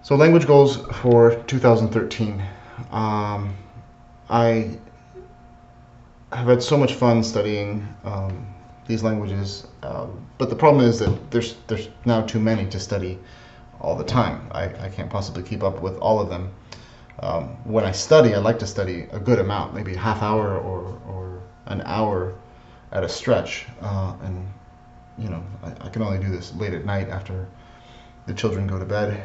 So language goals for 2013. I have had so much fun studying these languages, but the problem is that there's now too many to study all the time. I can't possibly keep up with all of them. When I study, I like to study a good amount, maybe a half hour or an hour at a stretch, and you know I can only do this late at night after the children go to bed.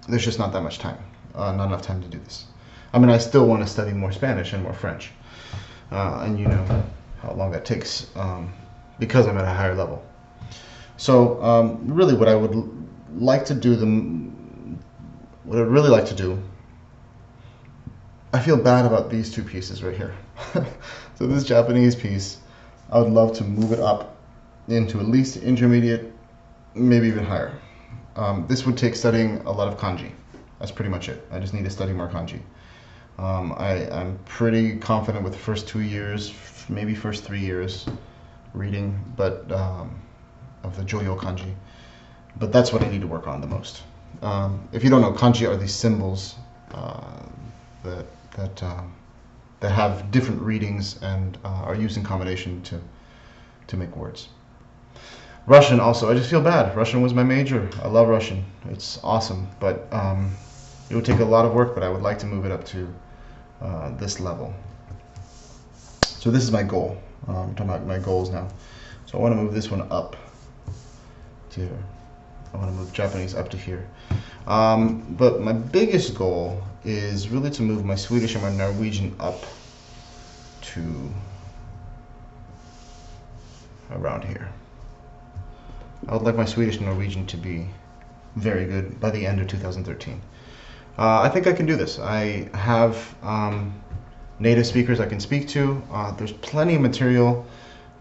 There's just not that much time, not enough time to do this. I mean, I still want to study more Spanish and more French, and you know how long that takes because I'm at a higher level. So really, what I would like to do, what I'd really like to do, I feel bad about these two pieces right here. So this Japanese piece, I would love to move it up into at least intermediate, maybe even higher. This would take studying a lot of kanji. That's pretty much it. I just need to study more kanji. I'm pretty confident with the first 2 years, maybe first 3 years reading, but of the Joyo kanji. But that's what I need to work on the most. If you don't know, kanji are these symbols that have different readings and are used in combination to make words. Russian also, I just feel bad. Russian was my major. I love Russian. It's awesome, but it would take a lot of work, but I would like to move it up to this level. So this is my goal. I'm talking about my goals now. So I want to move this one up to here. I want to move Japanese up to here. But my biggest goal is really to move my Swedish and my Norwegian up to around here. I would like my Swedish and Norwegian to be very good by the end of 2013. I think I can do this. I have native speakers I can speak to. There's plenty of material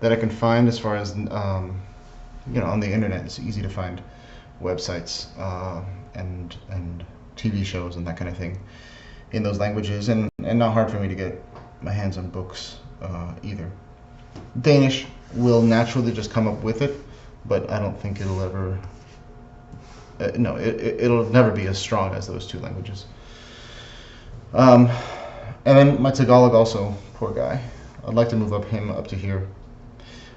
that I can find as far as, you know, on the internet. It's easy to find websites and TV shows and that kind of thing in those languages, and not hard for me to get my hands on books either. Danish will naturally just come up with it, but I don't think it'll ever, no, it'll never be as strong as those two languages. And then my Tagalog also, poor guy. I'd like to move him up to here.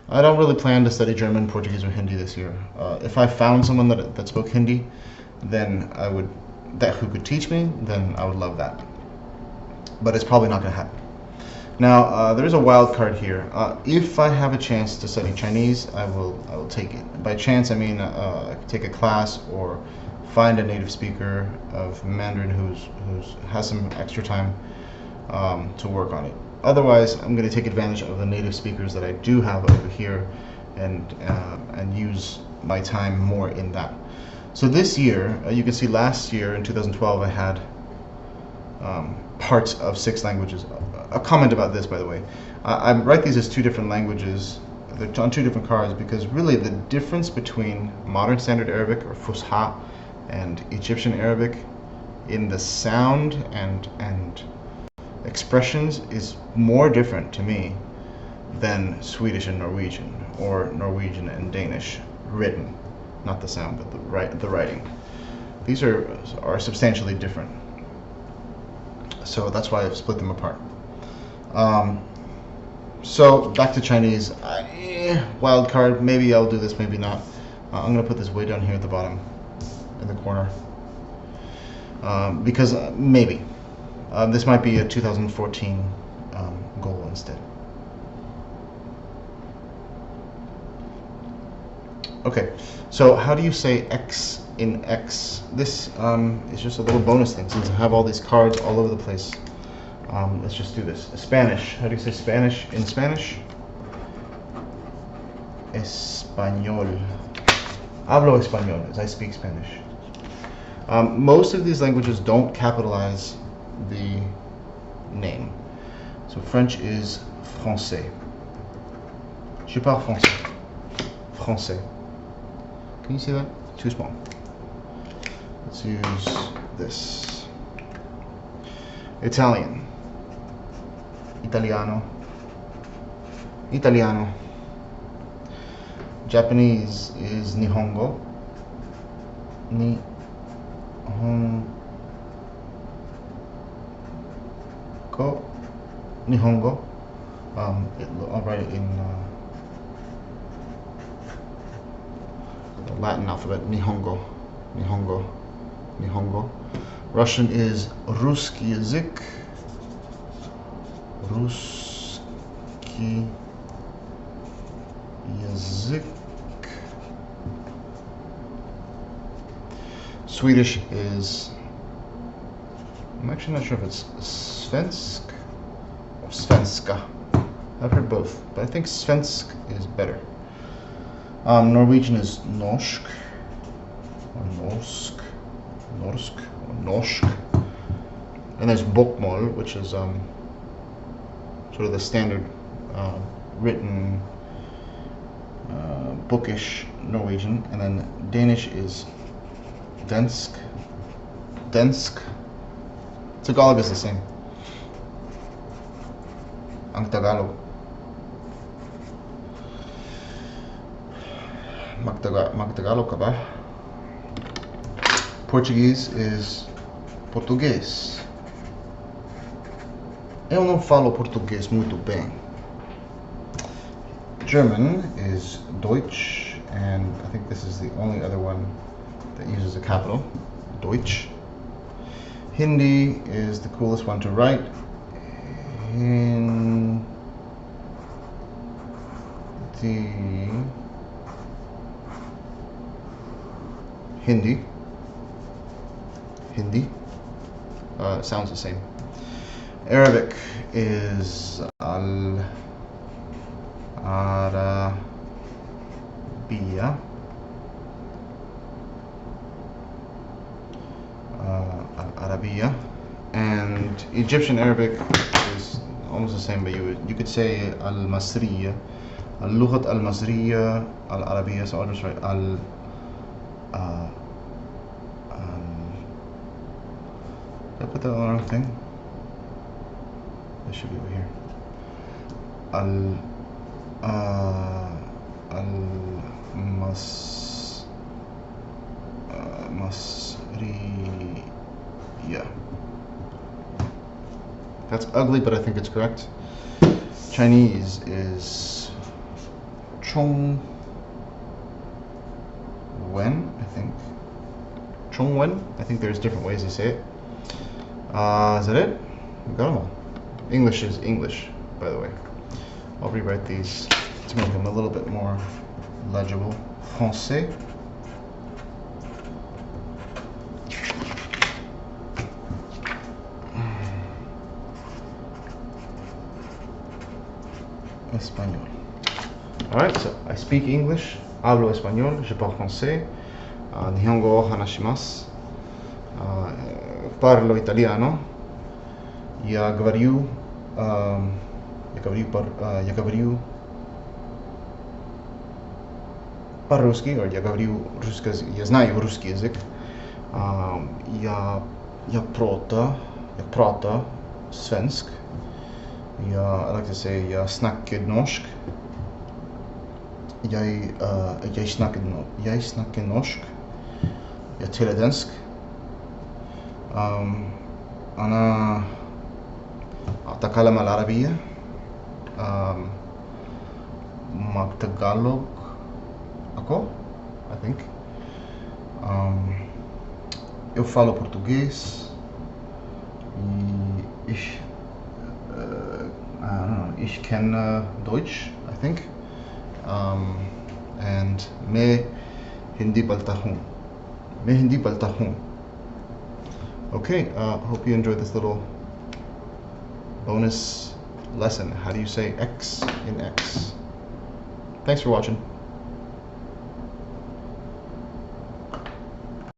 I don't really plan to study German, Portuguese, or Hindi this year. If I found someone that spoke Hindi, then who could teach me, then I would love that. But it's probably not going to happen. Now, there is a wild card here. If I have a chance to study Chinese, I will take it. By chance, I mean I could take a class or find a native speaker of Mandarin who has some extra time to work on it. Otherwise, I'm going to take advantage of the native speakers that I do have over here and use my time more in that. So this year, you can see last year in 2012, I had parts of 6 languages. A comment about this, by the way. I write these as 2 different languages. They're on 2 different cards because really the difference between Modern Standard Arabic or Fusha and Egyptian Arabic in the sound and expressions is more different to me than Swedish and Norwegian, or Norwegian and Danish written. Not the sound, but the writing. These are substantially different. So that's why I've split them apart. So back to Chinese. Wild card. Maybe I'll do this, maybe not. I'm going to put this way down here at the bottom, in the corner, because maybe this might be a 2014 goal instead. Okay, so how do you say X in X? This is just a little bonus thing, since I have all these cards all over the place. Let's just do this. Spanish. How do you say Spanish in Spanish? Español. Hablo español, as I speak Spanish. Most of these languages don't capitalize the name. So French is français. Je parle français. Français. Can you see that? Too small. Let's use this. Italian. Italiano. Italiano. Japanese is Nihongo. Nihongo. I'll write it in the Latin alphabet. Nihongo, Nihongo, Nihongo. Russian is Русский язык. Русский язык. Swedish is, I'm actually not sure if it's svensk or svenska. I've heard both, but I think svensk is better. Norwegian is norsk, or norsk, norsk, or norsk. And there's bokmål, which is sort of the standard written bookish Norwegian. And then Danish is dansk, dansk. Tagalog is the same. Ang Tagalog. Magtagalog ka ba? Portuguese is português. Eu não falo português muito bem. German is Deutsch, and I think this is the only other one that uses a capital, Deutsch. Hindi is the coolest one to write. Hindi. Sounds the same. Arabic is Al-Arabiya. Al-Arabiya. And Egyptian Arabic is almost the same, but you could say Al-Masriya, Al-Lughat Al-Masriya, Al-Arabiya. So I'll just write did I put that on the wrong thing? That should be over here. Masriya. That's ugly, but I think it's correct. Chinese is Chongwen, I think. Chongwen. I think there's different ways to say it. Is that it? We got them all. English is English, by the way. I'll rewrite these to make them a little bit more legible. Français. Español. Alright, so I speak English. Hablo español. Je parle français. Nihongo o hanashimasu. Parlo italiano. Я говорю по-русски, or я говорю русский, я знаю русский язык. Я pratar svensk. I like to say jag snackar norsk. Jag snackar norsk. Jag talar dansk. أنا أتكلم العربية. Magtagalog ako, I think. Eu falo português. Ich kenne Deutsch, I think. And मैं हिंदी बोलता हूँ. Okay, hope you enjoyed this little bonus lesson. How do you say X in X? Thanks for watching.